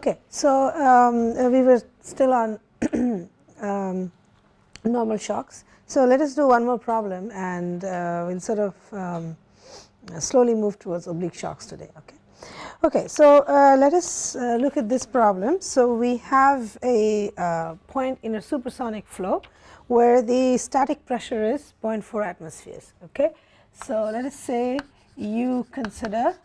Okay, so we were still on normal shocks. So let us do one more problem, and we'll sort of slowly move towards oblique shocks today. Okay. Okay, so let us look at this problem. So we have a point in a supersonic flow where the static pressure is 0.4 atmospheres. Okay, so let us say you consider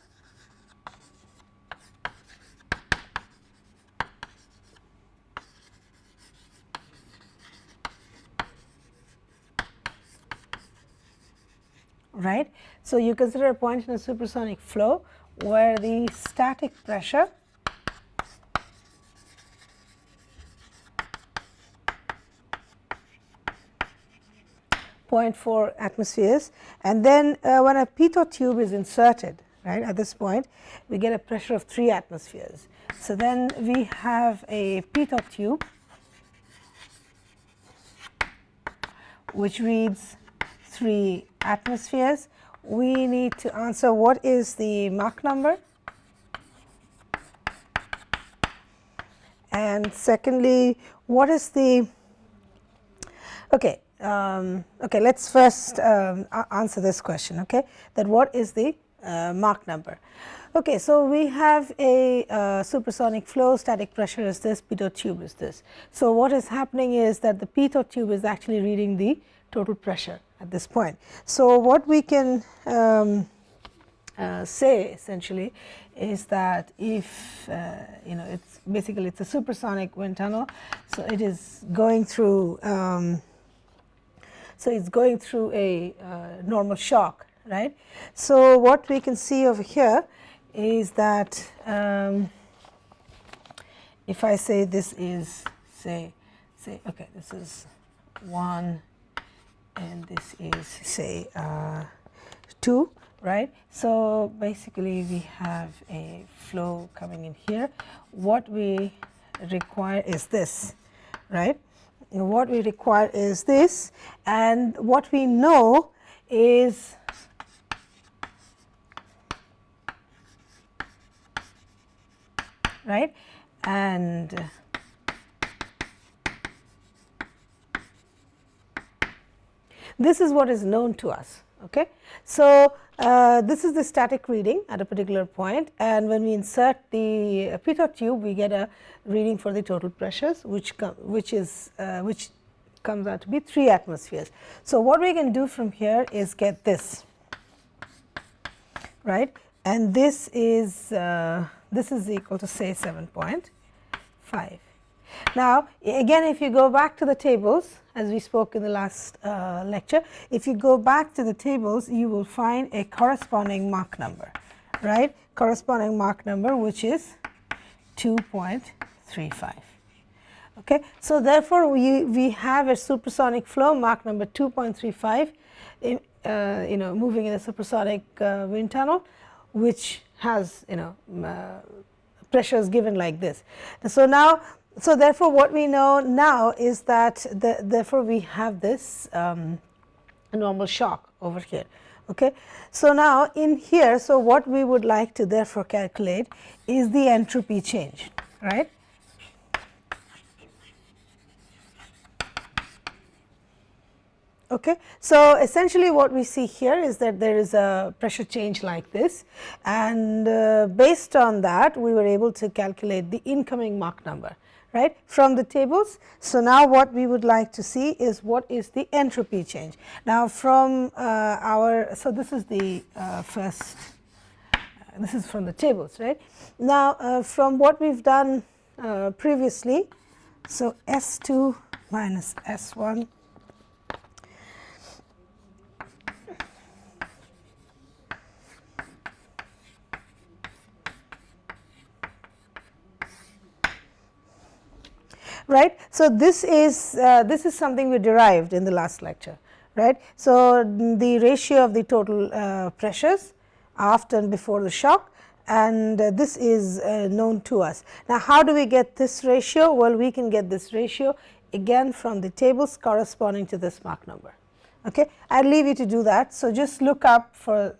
right. So you consider a point in a supersonic flow where the static pressure .4 atmospheres, and then when a pitot tube is inserted, right, at this point we get a pressure of 3 atmospheres. So then we have a pitot tube which reads 3 atmospheres. We need to answer what is the Mach number, and secondly what is the okay, let's first answer this question, okay, that what is the Mach number. Okay, so we have a supersonic flow, static pressure is this, pitot tube is this. So what is happening is that the pitot tube is actually reading the total pressure at this point. So what we can say essentially is that if you know, it's basically it's a supersonic wind tunnel, so it is going through a normal shock, right. So what we can see over here is that if I say this is say okay, this is 1 and this is say 2, right. So basically we have a flow coming in here. What we require is this, right. What we require is this, and what we know is right, and this is what is known to us. Okay, so this is the static reading at a particular point, and when we insert the pitot tube we get a reading for the total pressures which comes out to be 3 atmospheres. So what we can do from here is get this, right, and this is equal to say 7.5. Now again, if you go back to the tables, as we spoke in the last lecture, if you go back to the tables you will find a corresponding Mach number, right, corresponding Mach number which is 2.35. Okay, so therefore we have a supersonic flow Mach number 2.35 you know, moving in a supersonic wind tunnel which has, you know, pressures given like this. So now, so therefore what we know now is that therefore we have this normal shock over here. Okay, so now in here, so what we would like to therefore calculate is the entropy change, right. Okay, so essentially what we see here is that there is a pressure change like this, and based on that we were able to calculate the incoming Mach number, right, from the tables. So now what we would like to see is what is the entropy change. Now from so this is the first, this is from the tables, right. Now from what we've done previously, so S2 minus S1 right. So this is something we derived in the last lecture, right. So the ratio of the total pressures after and before the shock, and this is known to us. Now how do we get this ratio? Well, we can get this ratio again from the tables corresponding to this Mach number. Okay, I'll leave you to do that. So just look up for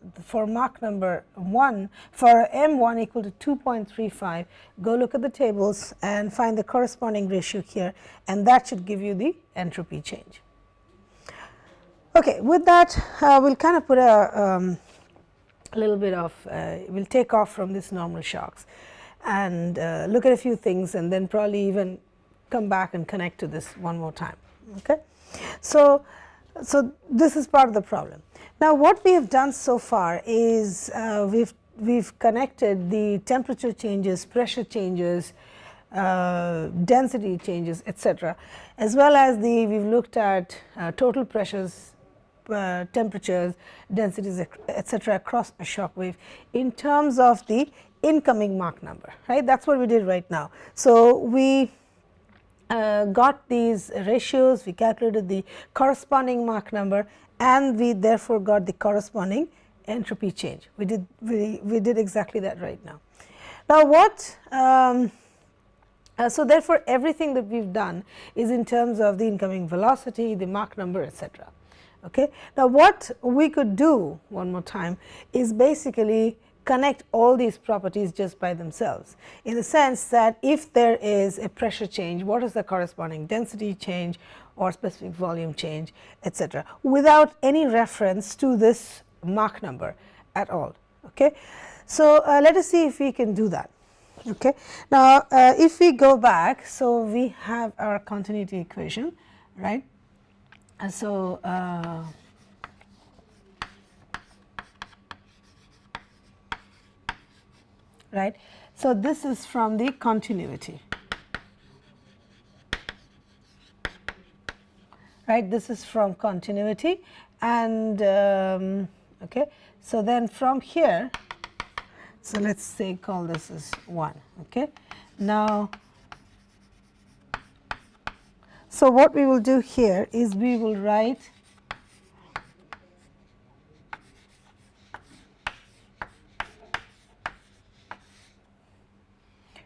Mach number 1 for M1 equal to 2.35. Go look at the tables and find the corresponding ratio here, and that should give you the entropy change. Okay, with that we'll kind of put a little bit of we'll take off from this normal shocks and look at a few things, and then probably even come back and connect to this one more time. Okay, so this is part of the problem. Now what we have done so far is we've connected the temperature changes, pressure changes, density changes, etc., as well as we've looked at total pressures, temperatures, densities, etc., across a shock wave in terms of the incoming Mach number, right? That's what we did right now. So we got these ratios, we calculated the corresponding Mach number, and we therefore got the corresponding entropy change. We did exactly that right now. Now what so therefore everything that we've done is in terms of the incoming velocity, the Mach number, etc. Okay. Now what we could do one more time is basically connect all these properties just by themselves, in the sense that if there is a pressure change, what is the corresponding density change or specific volume change, etc., without any reference to this Mach number at all. Okay. So let us see if we can do that. Okay. Now if we go back, so we have our continuity equation, right? And so right. So this is from the continuity, right? This is from continuity, and okay. So then from here, so let's say call this as 1. Okay. Now, so what we will do here is we will write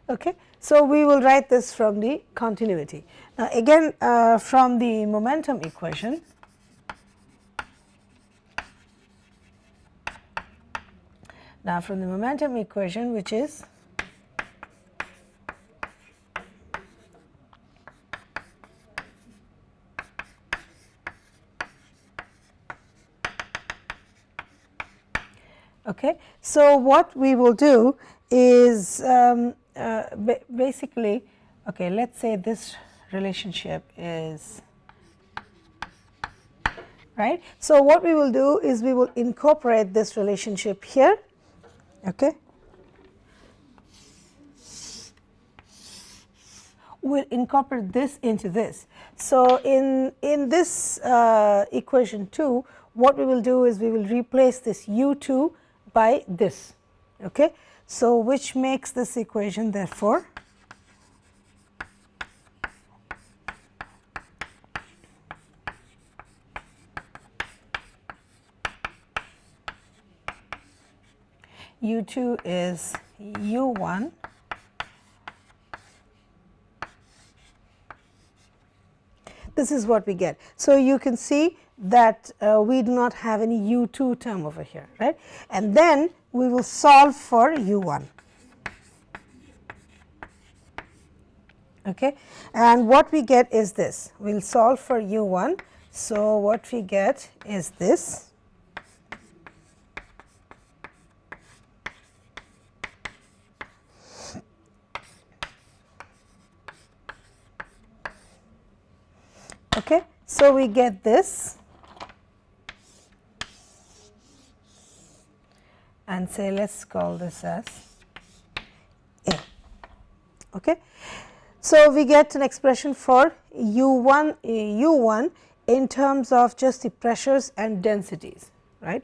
okay. So we will write this from the continuity. Now again from the momentum equation, which is okay. So what we will do is basically, okay, let's say this relationship is right. So what we will do is we will incorporate this relationship here. Okay. We'll incorporate this into this. So in this equation 2, what we will do is we will replace this u2 by this. Okay. So which makes this equation therefore u2 is u1 this is what we get. So you can see that we do not have any u2 term over here, right? And then we will solve for u1. Okay, and what we get is this. We'll solve for u1. So what we get is this. Okay, so we get this, and say let's call this as A. Okay, so we get an expression for u1 in terms of just the pressures and densities, right?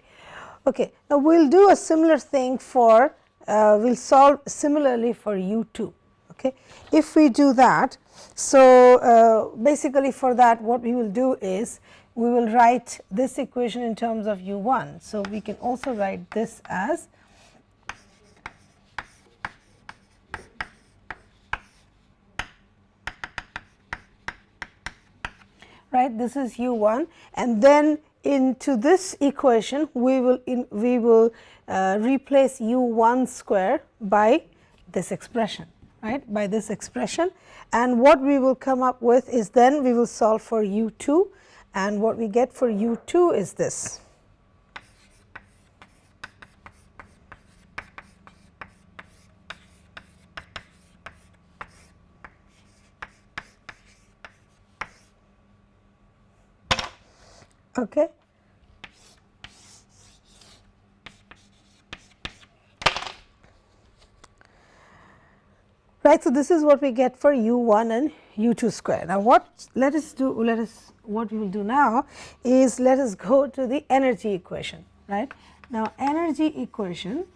Okay, now we'll do a similar thing for we'll solve similarly for u2. Okay, if we do that, so basically for that what we will do is we will write this equation in terms of u1. So we can also write this as right? This is u1, and then into this equation we will replace u1 square by this expression, right, by this expression. And what we will come up with is, then we will solve for u2, and what we get for u2 is this. Okay. Right, so this is what we get for u1 and u2 square. Now, what we will do now is, let us go to the energy equation, right? Now, energy equation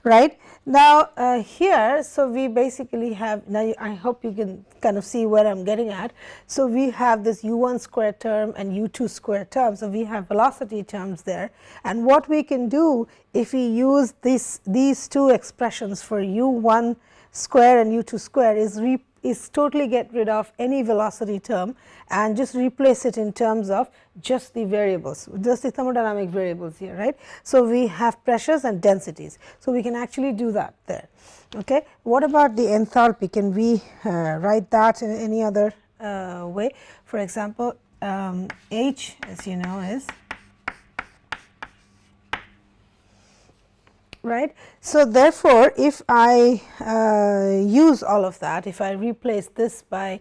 right. Now, here, so we basically have, now I hope you can kind of see where I am getting at. So, we have this u1 square term and u2 square term. So, we have velocity terms there, and what we can do if we use these two expressions for u1 square and u2 square is totally get rid of any velocity term and just replace it in terms of just the variables, just the thermodynamic variables here, right. So, we have pressures and densities. So, we can actually do that there. Okay. What about the enthalpy? Can we write that in any other way? For example, H, as you know, is right. So, therefore, if I use all of that, if I replace this by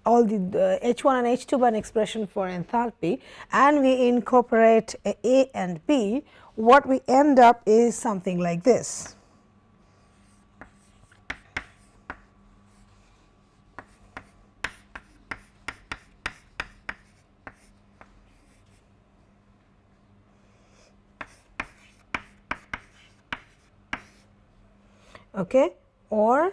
all the H1 and H2 by an expression for enthalpy, and we incorporate A and B, what we end up is something like this. Okay, or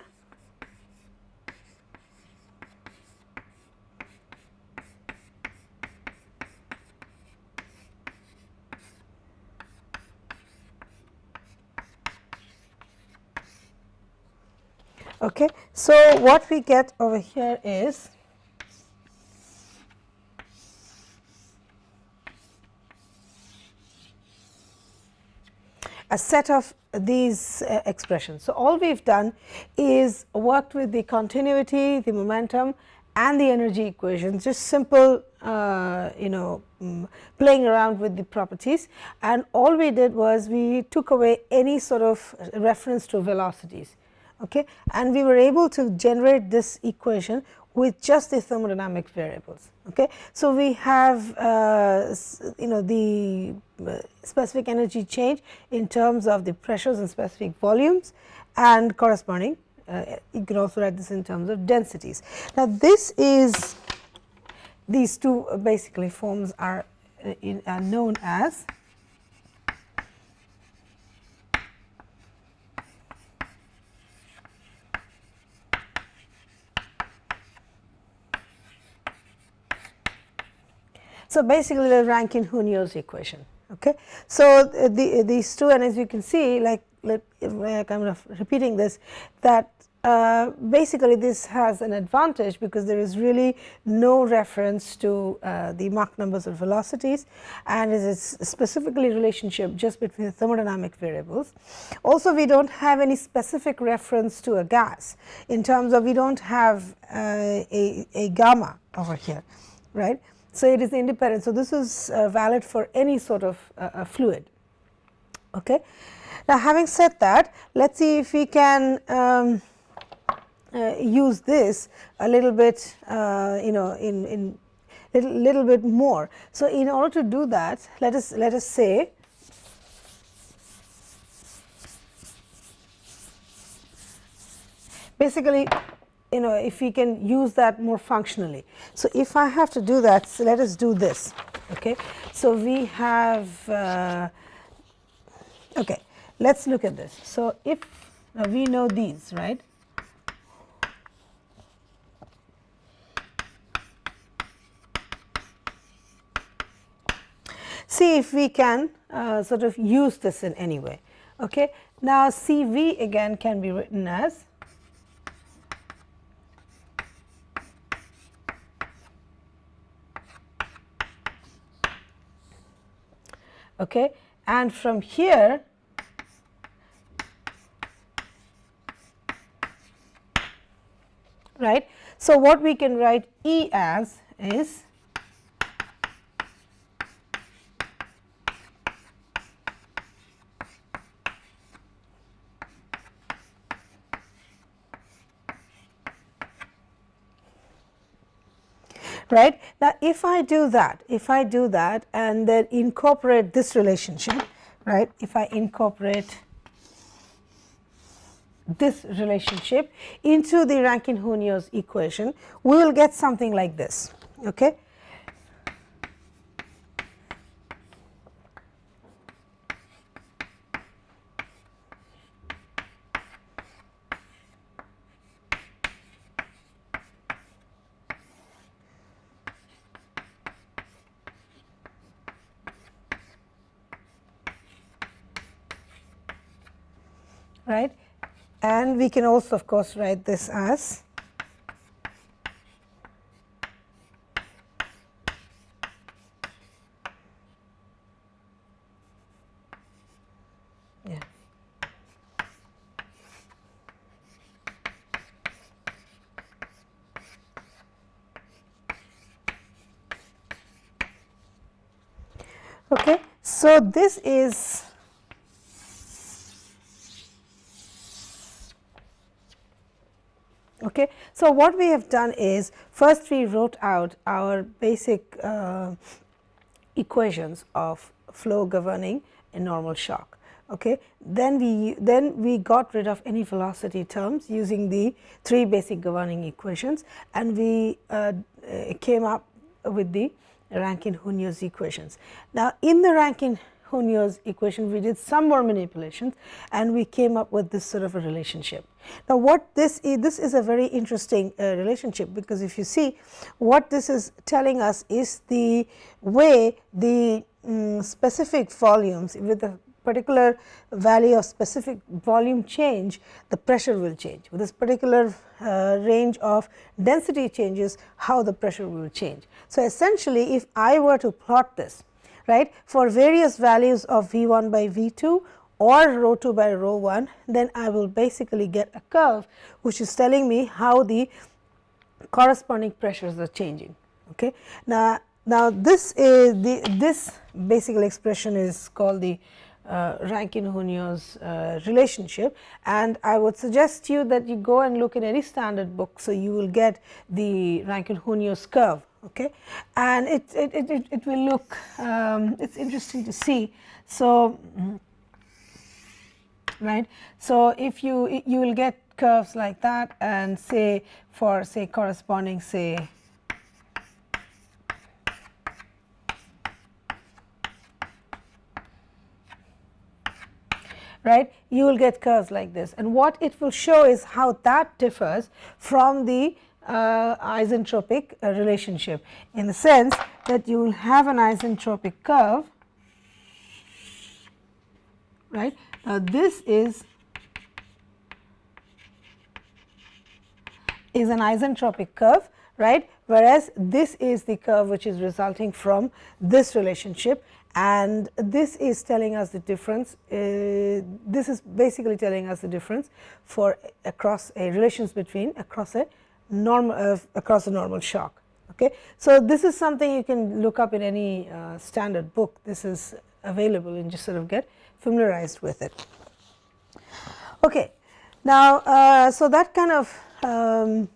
okay. So, what we get over here is a set of these expressions. So, all we have done is worked with the continuity, the momentum, and the energy equations, just simple playing around with the properties, and all we did was we took away any sort of reference to velocities, okay, and we were able to generate this equation with just the thermodynamic variables. Okay. So, we have the specific energy change in terms of the pressures and specific volumes, and corresponding you can also write this in terms of densities. Now, this is, these two basically forms are known as so basically the Rankine-Hunios equation. Okay. So, these two, and as you can see, like I'm kind of repeating this, that basically this has an advantage because there is really no reference to the Mach numbers or velocities, and it is specifically relationship just between the thermodynamic variables. Also, we do not have any specific reference to a gas in terms of, we do not have a gamma over here, right. So, it is independent. So, this is valid for any sort of fluid. Okay. Now, having said that, let us see if we can use this a little bit in little bit more. So, in order to do that, let us say basically, if we can use that more functionally. So, if I have to do that, so let us do this. Okay. So, we have okay, let us look at this. So, if now we know these, right. see if we can sort of use this in any way. Okay. Now, CV again can be written as okay, and from here right. So, what we can write E as is right. Now, if I do that and then incorporate this relationship, right, if I incorporate this relationship into the Rankine-Hunios equation, we will get something like this. Okay. Right, and we can also of course write this as yeah. Okay, so this is okay. So, what we have done is first we wrote out our basic equations of flow governing a normal shock. Okay. Then we got rid of any velocity terms using the 3 basic governing equations, and we came up with the Rankine-Hunios equations. Now, in the Rankine-Hunios equation, we did some more manipulations and we came up with this sort of a relationship. Now, what this is a very interesting relationship, because if you see what this is telling us is the way the specific volumes with a particular value of specific volume change, the pressure will change. With this particular range of density changes, how the pressure will change. So, essentially if I were to plot this, right, for various values of V1 by V2 or rho 2 by rho 1, then I will basically get a curve which is telling me how the corresponding pressures are changing. Okay. Now this is this basic expression is called the Rankine-Hunios relationship, and I would suggest you that you go and look in any standard book. So, you will get the Rankine-Hunios curve. Okay, and it will look it's interesting to see. So, right. So, if you will get curves like that, and say for say corresponding say right, you will get curves like this, and what it will show is how that differs from the isentropic relationship, in the sense that you will have an isentropic curve, right. Now, this is an isentropic curve, right, whereas this is the curve which is resulting from this relationship, and this is telling us the difference. This is basically telling us the difference for across a relations between across a normal shock. Okay. So, this is something you can look up in any standard book. This is available, and just sort of get familiarized with it. Okay. Now, so that kind of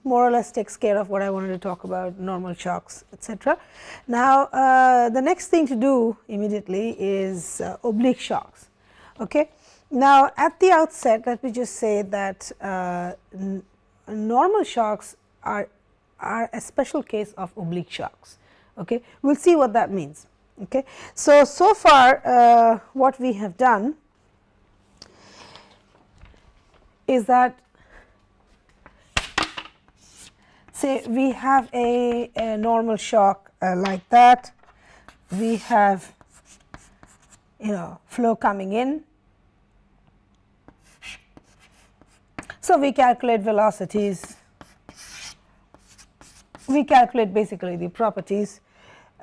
more or less takes care of what I wanted to talk about, normal shocks, etc. Now, the next thing to do immediately is oblique shocks. Okay. Now, at the outset, let me just say that normal shocks are a special case of oblique shocks. Okay. We will see what that means. Okay. So far what we have done is that, say we have a normal shock like that, we have flow coming in. So we calculate velocities, we calculate basically the properties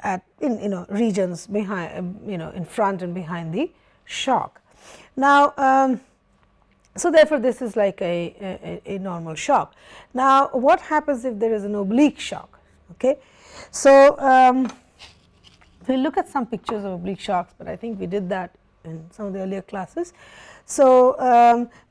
at in regions behind in front and behind the shock. Now so therefore this is like a normal shock. Now what happens if there is an oblique shock? Okay, so we'll look at some pictures of oblique shocks, but I think we did that in some of the earlier classes. So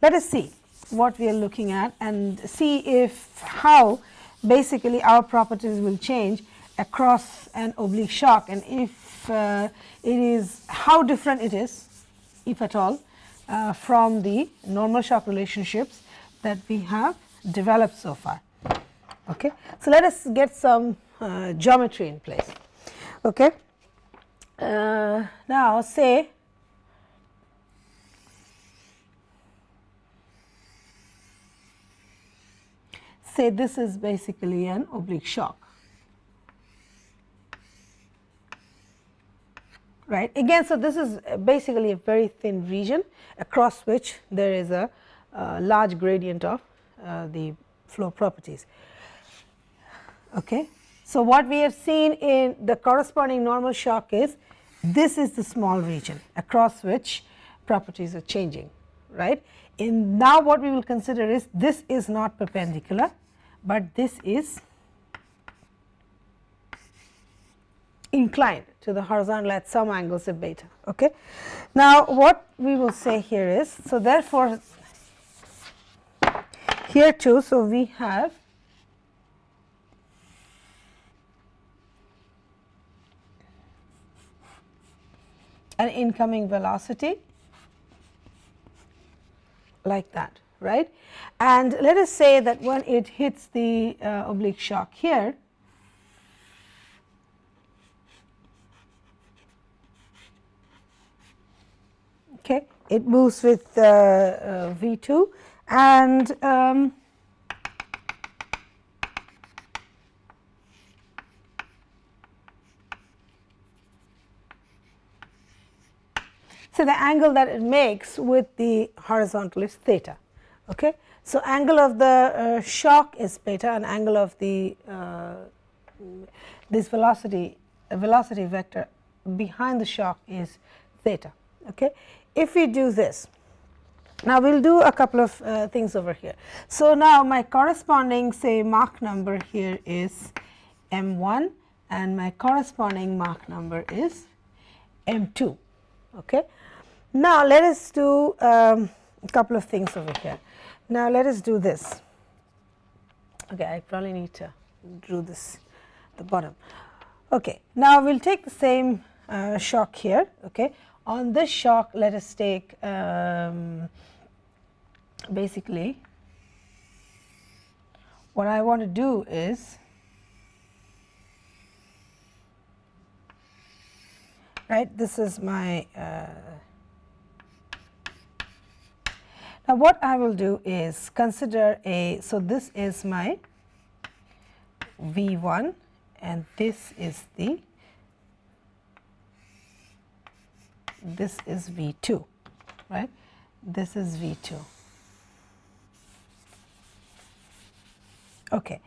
let us see what we are looking at and see if how basically our properties will change across an oblique shock, and if it is, how different it is, if at all, from the normal shock relationships that we have developed so far. Okay, so let us get some geometry in place. Okay, now say this is basically an oblique shock, right? Again, so this is basically a very thin region across which there is a large gradient of the flow properties. Okay, so what we have seen in the corresponding normal shock is this is the small region across which properties are changing, right? In now what we will consider is this is not perpendicular, but this is inclined to the horizontal at some angles of beta. Okay, now what we will say here is, so therefore here too, so we have an incoming velocity like that, right? And let us say that when it hits the oblique shock here, okay, it moves with v2 and so the angle that it makes with the horizontal is theta. Okay, so angle of the shock is beta, and angle of the this velocity vector behind the shock is theta. Okay, if we do this, now we'll do a couple of things over here. So now my corresponding, say, Mach number here is m1, and my corresponding Mach number is m2. Okay, now let us do a couple of things over here. Now let us do this. Okay, I probably need to do this at the bottom. Okay, now we'll take the same shock here. Okay, on this shock let us take basically what I want to do is, right, this is my now what I will do is consider a, so this is my V1 and this is V2, right? This is V2. Okay,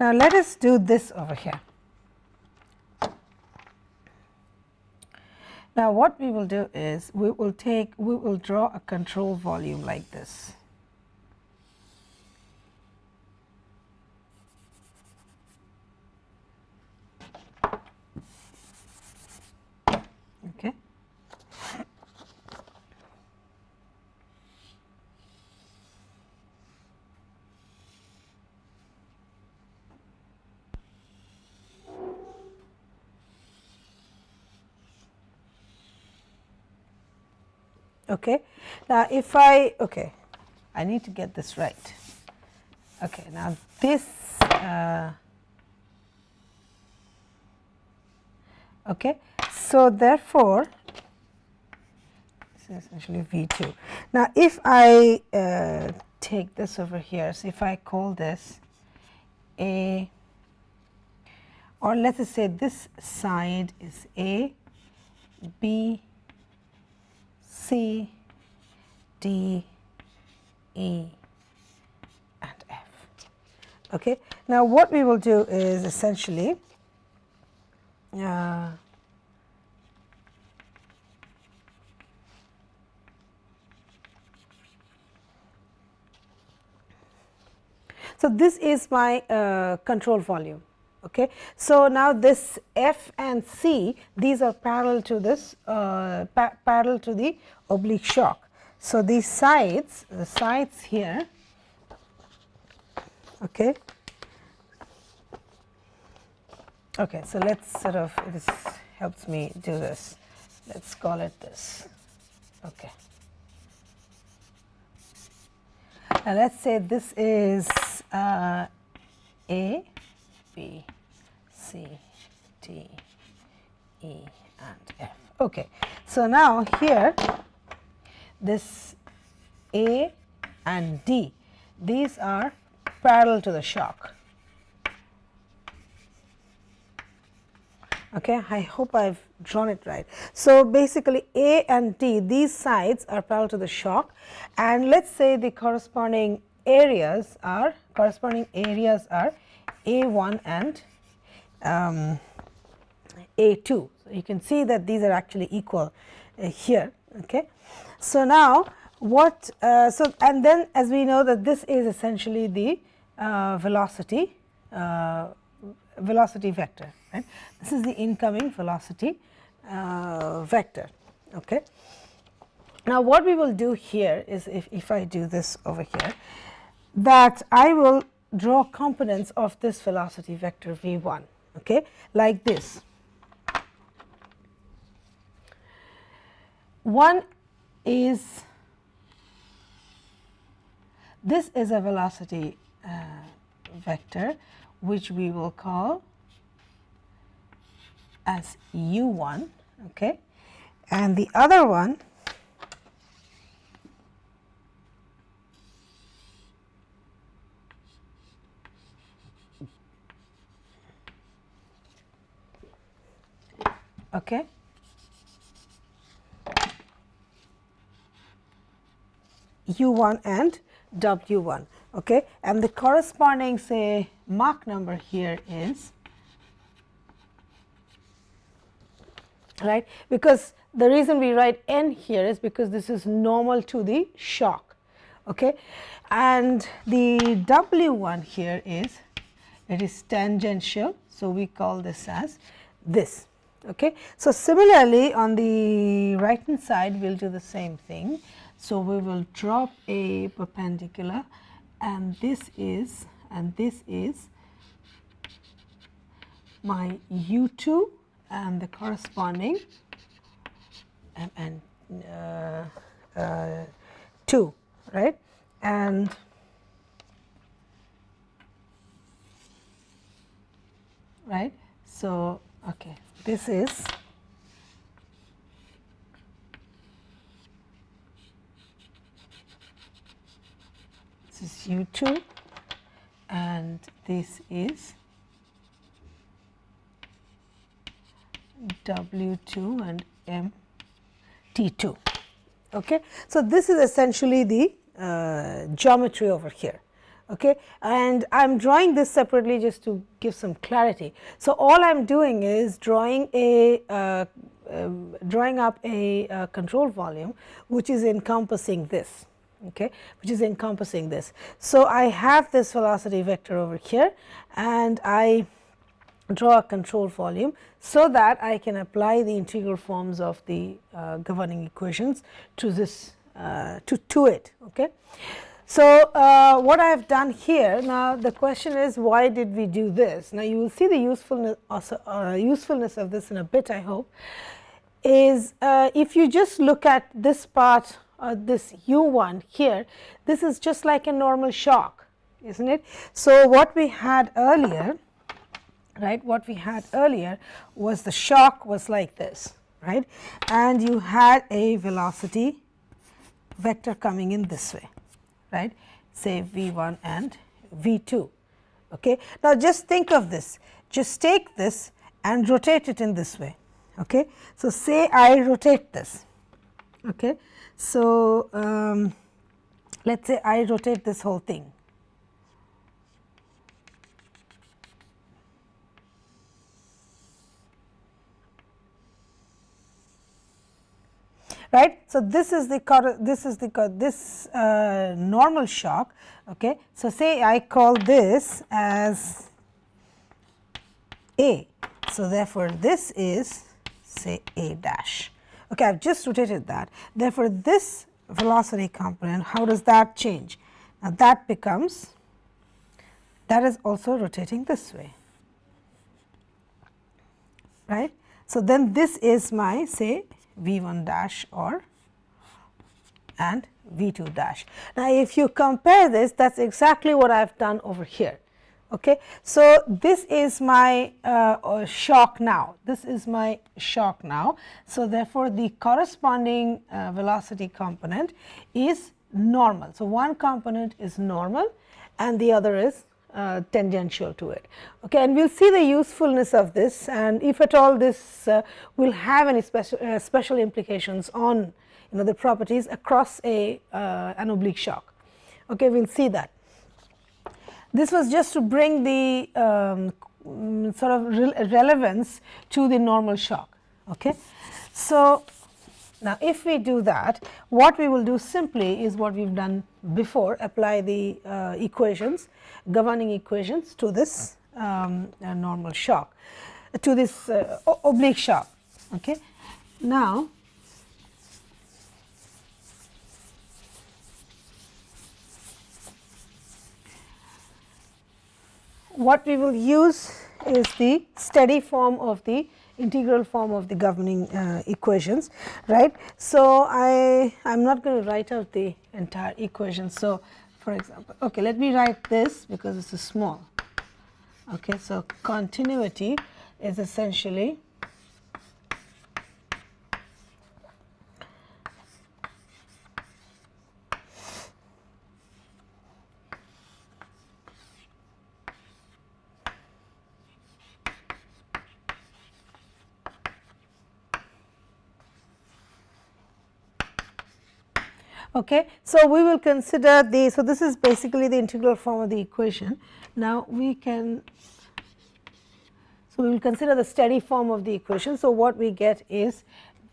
now let us do this over here. Now what we will do is we will draw a control volume like this. Okay. Okay, now if I need to get this right. Okay, now this okay, so therefore this is essentially V2. Now if I take this over here, so if I call this A, or let us say this side is A, B, C, D, E, and F. Okay. Now, what we will do is essentially so this is my control volume. Okay. So, now this F and C, these are parallel to this parallel to the oblique shock. So, these sides, the sides here, okay. Okay, so let's sort of, this helps me do this. Let's call it this. Okay. Now let's say this is A, B, C, D, E, and F. Okay. So now here, this A and D, these are parallel to the shock. Okay, I hope I've drawn it right. So basically A and D, these sides are parallel to the shock, and let's say the corresponding areas are A1 and A2. So you can see that these are actually equal here. Okay. So now what? And then as we know that this is essentially the velocity vector. Right? This is the incoming velocity vector. Okay. Now, what we will do here is, if I do this over here, that I will draw components of this velocity vector v1, okay, like this. One is, this is a velocity vector which we will call as u1, okay, and the other one okay, u1 and w1, okay, and the corresponding, say, Mach number here is, right, because the reason we write n here is because this is normal to the shock, okay, and the w1 here is, it is tangential, so we call this as this. Okay. So, similarly on the right hand side we will do the same thing. So, we will drop a perpendicular, and this is my u2 and the corresponding and 2, right, and right. So, okay, this is u2 and this is w2 and mt2. Okay. So, this is essentially the geometry over here. Okay, and I am drawing this separately just to give some clarity. So, all I am doing is drawing up a control volume which is encompassing this, okay, which is encompassing this. So, I have this velocity vector over here and I draw a control volume so that I can apply the integral forms of the governing equations to this to it. Okay. So, what I have done here, now the question is, why did we do this? Now, you will see the usefulness of this in a bit, I hope, is if you just look at this part, this u1 here, this is just like a normal shock, isn't it? So, what we had earlier, right, what we had earlier was the shock was like this, right, and you had a velocity vector coming in this way, right, say v1 and v2. Okay. Now, just think of this, just take this and rotate it in this way. Okay. So, say I rotate this, Okay. So, let us say I rotate this whole thing. Right. So, this is the normal shock. Okay. So, say I call this as A. So, therefore, this is say A dash. Okay, I have just rotated that. Therefore, this velocity component, how does that change? Now, that becomes, that is also rotating this way, right. So, then this is my say V 1 dash or and V 2 dash. Now, if you compare this, that is exactly what I have done over here. Okay. So, this is my shock now, this is my shock now. So, therefore, the corresponding velocity component is normal. So, one component is normal and the other is tangential to it. Okay. And we will see the usefulness of this, and if at all this will have any special implications on the properties across an oblique shock. Okay. We will see that. This was just to bring the sort of relevance to the normal shock. Okay. So, now if we do that, what we will do simply is what we have done before, apply the equations, governing equations to this normal shock, to this oblique shock. Okay. Now, what we will use is the steady form of the integral form of the governing equations, right. So, I am not going to write out the entire equation. So, for example, okay, let me write this because this is small. Okay. So, continuity is essentially okay. So, we will consider the, so this is basically the integral form of the equation. Now, we can, so we will consider the steady form of the equation. So, what we get is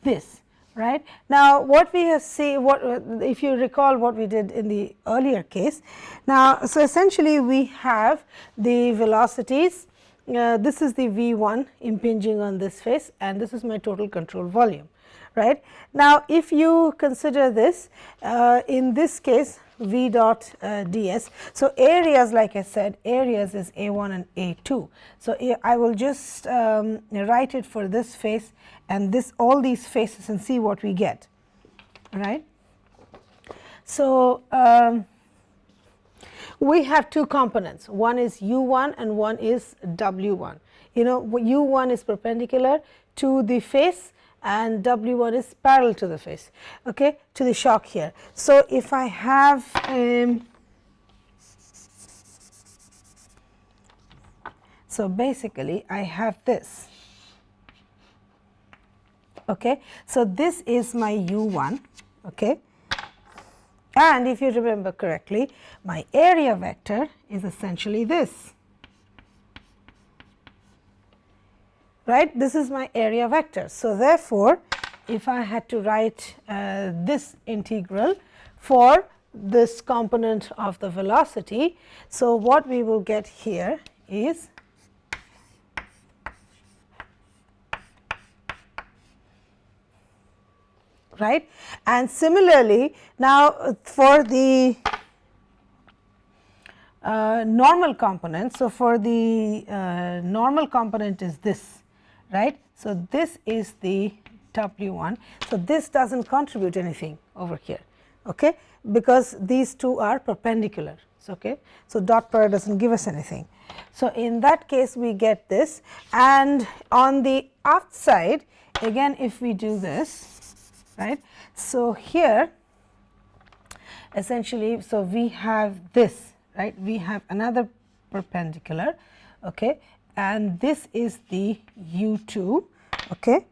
this, right. Now, what we have seen, what if you recall what we did in the earlier case. Now, so essentially we have the velocities, this is the V 1 impinging on this face and this is my total control volume. Right. Now, if you consider this in this case V dot ds. So, areas, like I said, areas is A 1 and A 2. So, I will just write it for this face and this, all these faces, and see what we get, right. So, we have two components, one is u 1 and one is w 1. U 1 is perpendicular to the face and w 1 is parallel to the face, okay, to the shock here. So, if I have so basically I have this, okay. So, this is my u 1, okay, and if you remember correctly, my area vector is essentially this, right. This is my area vector. So, therefore, if I had to write this integral for this component of the velocity, so what we will get here is right. And similarly, now for the normal component, so for the normal component is this, right. So, this is the W 1. So, this does not contribute anything over here, okay, because these two are perpendicular. So, okay. So, dot product does not give us anything. So, in that case we get this, and on the outside again if we do this, right. So, here essentially, so we have this, right, we have another perpendicular, okay, and this is the u 2, okay,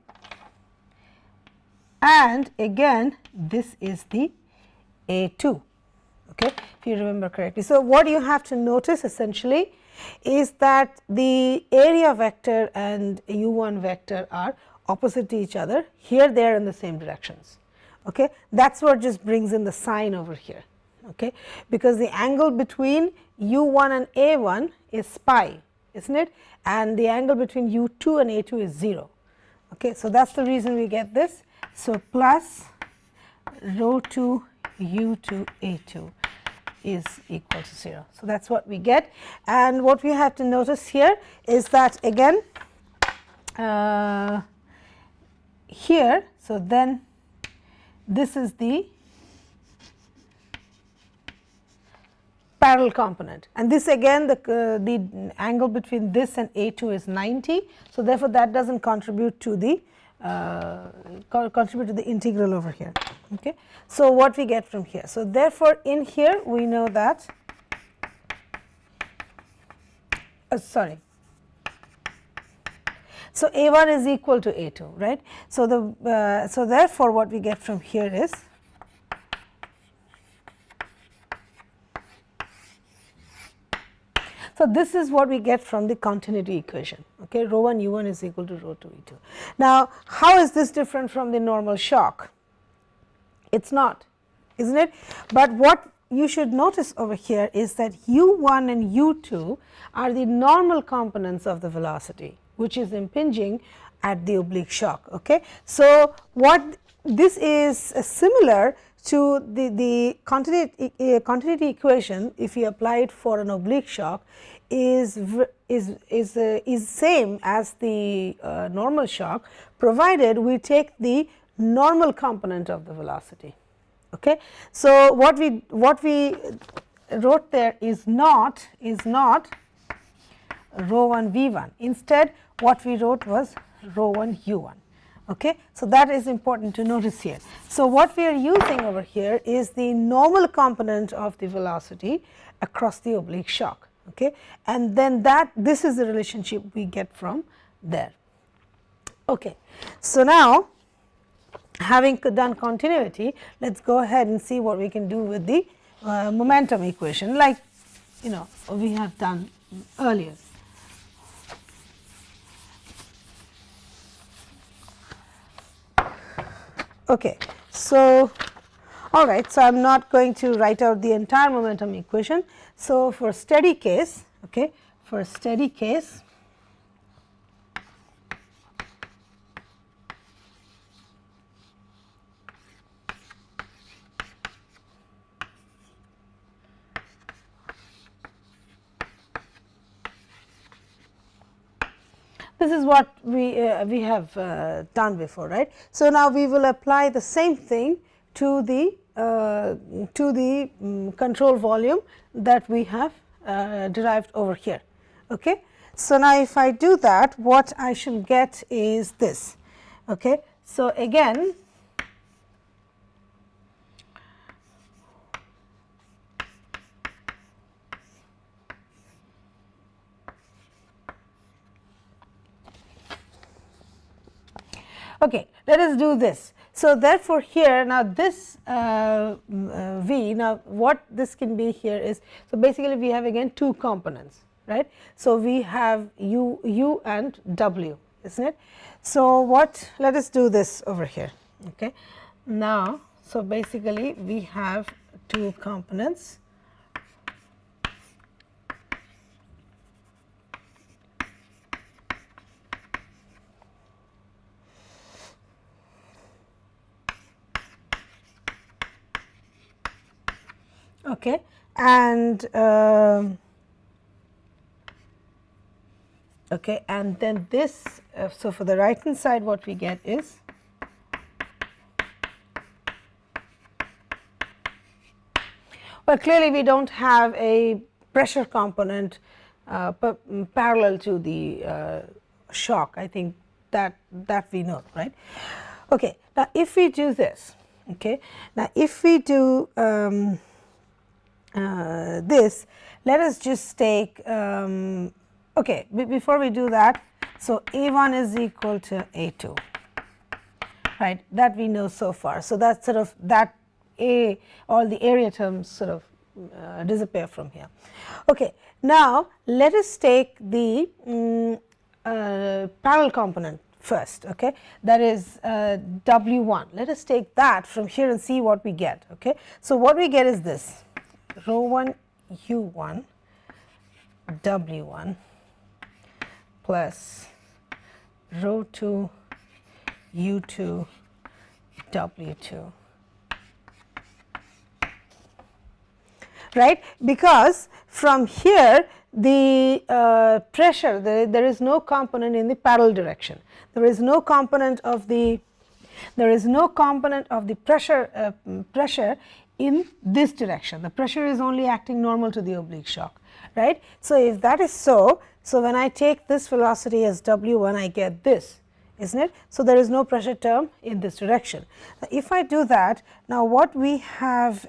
and again this is the A2, okay, if you remember correctly. So, what you have to notice essentially is that the area vector and u1 vector are opposite to each other. Here they are in the same directions. Okay. That is what just brings in the sign over here, okay, because the angle between u1 and a1 is pi, isn't it, and the angle between u2 and a2 is 0. Okay. So, that is the reason we get this. So, plus rho 2 u2 a2 is equal to 0. So, that is what we get, and what we have to notice here is that again here. So, then this is the parallel component, and this again the angle between this and A2 is 90. So, therefore, that does not contribute to the integral over here. Okay. So, what we get from here. So, therefore, in here we know that so A1 is equal to A2, right. So, so therefore, what we get from here is so this is what we get from the continuity equation, okay, rho 1 u1 is equal to rho 2 e2. Now, how is this different from the normal shock? It is not, isn't it? But what you should notice over here is that u1 and u2 are the normal components of the velocity, which is impinging at the oblique shock. Okay. So, what this is similar to the continuity equation, if you apply it for an oblique shock, is same as the normal shock, provided we take the normal component of the velocity. Okay. So, what we wrote there is not rho 1 v1, instead what we wrote was rho 1 u1. Okay. So, that is important to notice here. So, what we are using over here is the normal component of the velocity across the oblique shock, okay, and then this is the relationship we get from there. Okay. So, now having done continuity, let us go ahead and see what we can do with the momentum equation, like we have done earlier. Okay. So, all right. So, I am not going to write out the entire momentum equation. So, for steady case, okay, for steady case, this is what we have done before, right. So, now we will apply the same thing to the control volume that we have derived over here. Okay. So, now if I do that, what I shall get is this. Okay. So, again okay, let us do this. So, therefore, here now this V, now what this can be here is, so basically we have again two components, right. So, we have U and W, isn't it. So, let us do this over here. Okay. Now, so basically we have two components. Okay, and okay, and then this. So, for the right hand side, what we get is well, clearly we do not have a pressure component parallel to the shock. I think that we know, right. Okay, now if we do this, okay, now if we do this, let us just take okay, before we do that. So, A1 is equal to A2, right, that we know so far. So, that sort of that A, all the area terms sort of disappear from here. Okay. Now, let us take the parallel component first, okay, that is W1. Let us take that from here and see what we get. Okay. So, what we get is this rho 1 U1 W1 plus rho 2 U2 W2, right, because from here the pressure, there is no component in the parallel direction. There is no component of the pressure in this direction. The pressure is only acting normal to the oblique shock, right. So, if that is so, when I take this velocity as W1, I get this, isn't it. So, there is no pressure term in this direction. Now, if I do that, now what we have,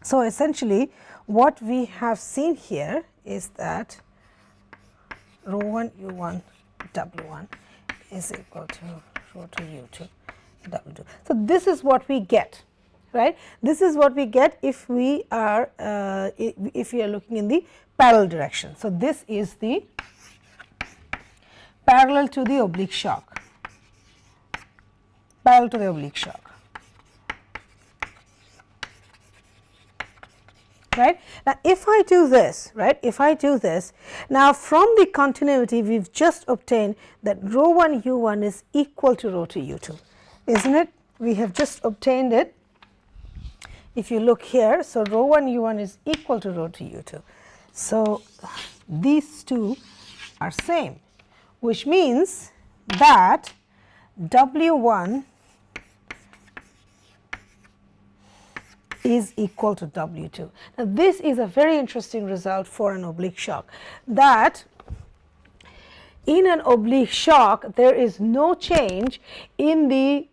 so essentially what we have seen here is that rho 1 U1 W1 is equal to rho 2 U2 W2. So, this is what we get, right. This is what we get if we are looking in the parallel direction. So, this is the parallel to the oblique shock, parallel to the oblique shock. Right. Now, if I do this, right, if I do this, now from the continuity we have just obtained that rho 1 U1 is equal to rho 2 U2, isn't it? We have just obtained it. If you look here, so rho 1 U1 is equal to rho 2 U2. So, these two are same, which means that W1 is equal to W2. Now, this is a very interesting result for an oblique shock, that in an oblique shock there is no change in the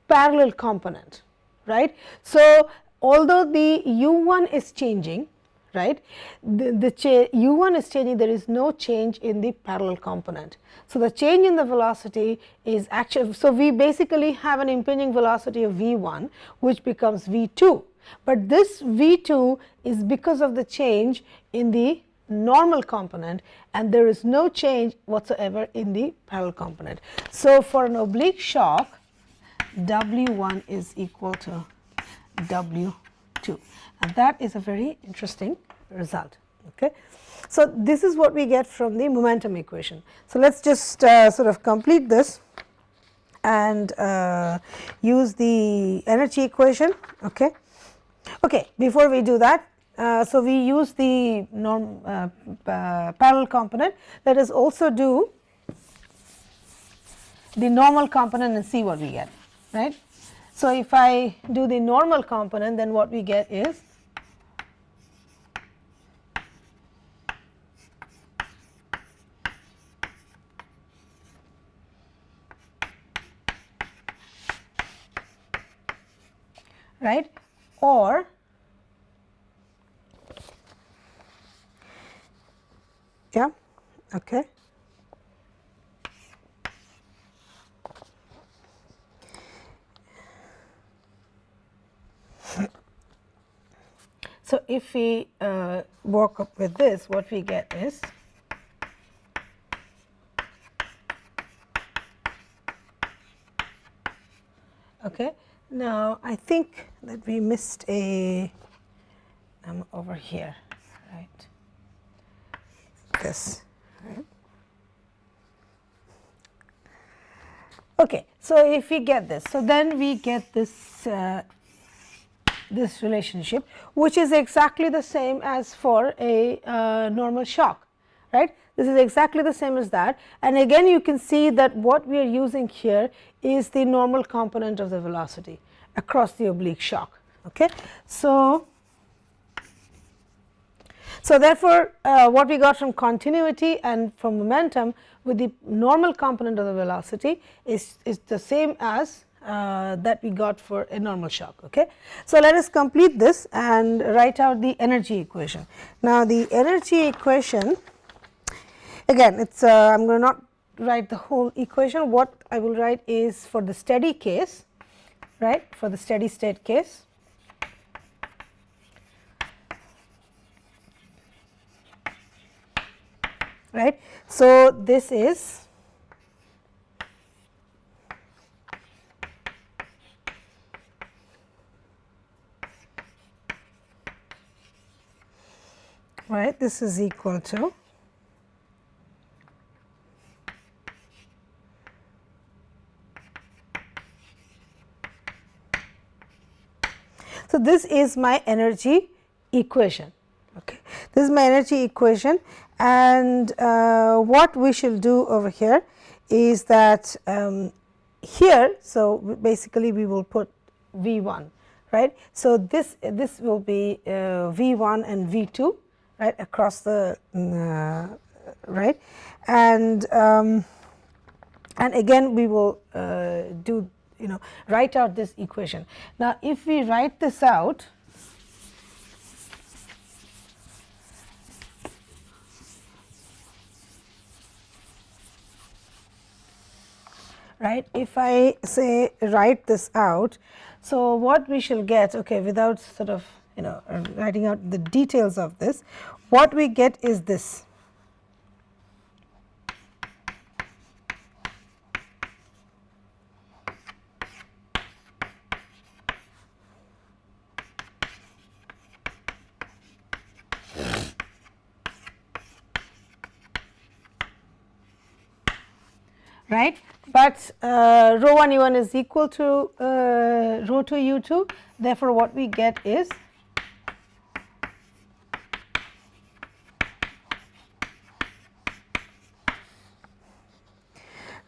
parallel component, right. So, although the U1 is changing, right, U1 is changing, there is no change in the parallel component. So, the change in the velocity is actually, so we basically have an impinging velocity of V1 which becomes V2, but this V2 is because of the change in the normal component and there is no change whatsoever in the parallel component. So, for an oblique shock W1 is equal to W2, and that is a very interesting result. Okay. So, this is what we get from the momentum equation. So, let us just sort of complete this and use the energy equation. Okay. Okay, before we do that, so we use the parallel component. Let us also do the normal component and see what we get, right. So, if I do the normal component, then what we get is right, or yeah, okay. So, if we work up with this, what we get is okay. Now, I think that we missed a over here, right, this, right. Okay. So, if we get this, so then we get this this relationship, which is exactly the same as for a normal shock, right. This is exactly the same as that, and again you can see that what we are using here is the normal component of the velocity across the oblique shock. Okay. So, therefore, what we got from continuity and from momentum with the normal component of the velocity is the same as that we got for a normal shock. Okay. So, let us complete this and write out the energy equation. Now, the energy equation, again it is I am going to not write the whole equation. What I will write is for the steady case, right, for the steady state case. Right. So, this is right, this is equal to so this is my energy equation. Okay. This is my energy equation, and what we shall do over here is that here, so basically we will put V1, right. So, this will be V1 and V2, right, across the right, and again we will do, write out this equation. Now, if we write this out, right, if I say write this out, so what we shall get, okay, without sort of writing out the details of this, what we get is this. Right, but rho 1 u1 is equal to rho 2 u2, therefore, what we get is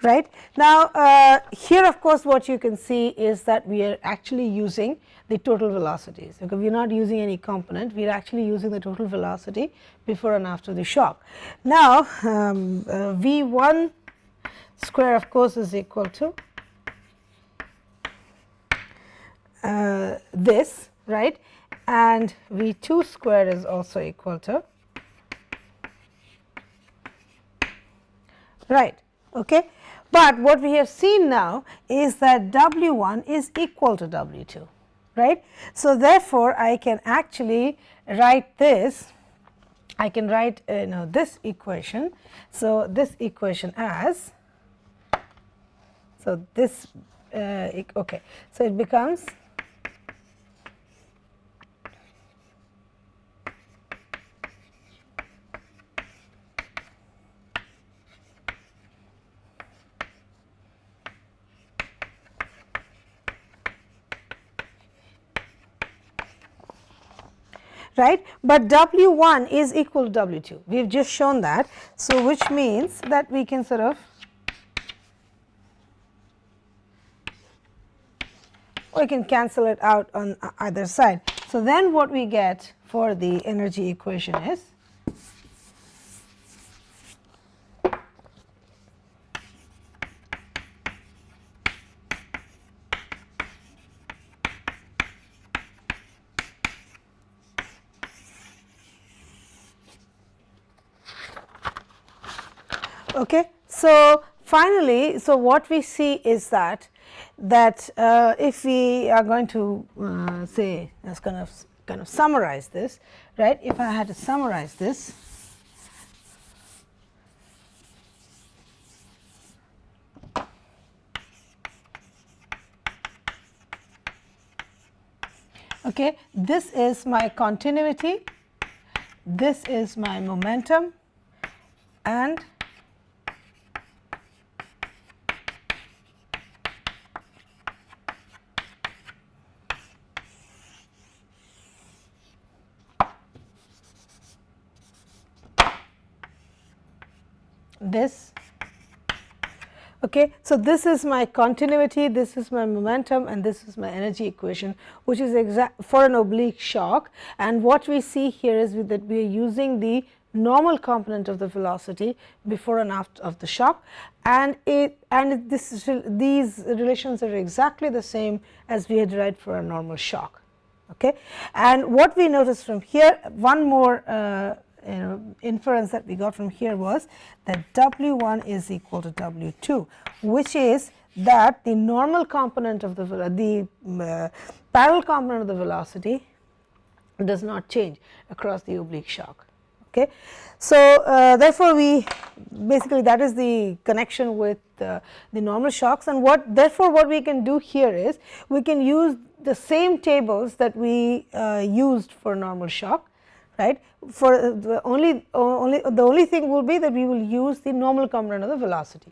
right. Now, here of course, what you can see is that we are actually using the total velocities, because we are not using any component, we are actually using the total velocity before and after the shock. Now, V1 square of course is equal to this, right, and V2 square is also equal to, right. Okay. But what we have seen now is that W1 is equal to W2, right. So, therefore, I can actually write this, I can write this equation. So, this equation as, so this okay, so it becomes right, but W1 is equal to W2, we have just shown that. So, which means that we can sort of, we can cancel it out on either side. So, then what we get for the energy equation is okay. So, finally, so what we see is that if we are going to say, let's kind of summarize this, right, if I had to summarize this, okay, this is my continuity, this is my momentum, and this. Okay. So, this is my continuity, this is my momentum, and this is my energy equation, which is exact for an oblique shock. And what we see here is that we are using the normal component of the velocity before and after of the shock, and these relations are exactly the same as we had derived for a normal shock. Okay. And what we notice from here, one more inference that we got from here was that W1 is equal to W2, which is that the normal component of the parallel component of the velocity does not change across the oblique shock. Okay. So, therefore, we basically that is the connection with the normal shocks, and therefore, what we can do here is we can use the same tables that we used for normal shock, right. For the only thing will be that we will use the normal component of the velocity,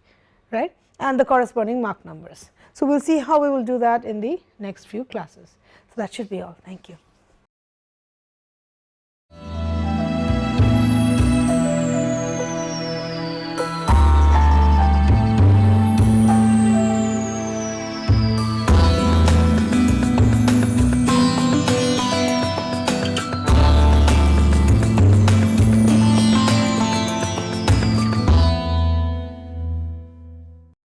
right, and the corresponding Mach numbers. So, we will see how we will do that in the next few classes. So, that should be all. Thank you.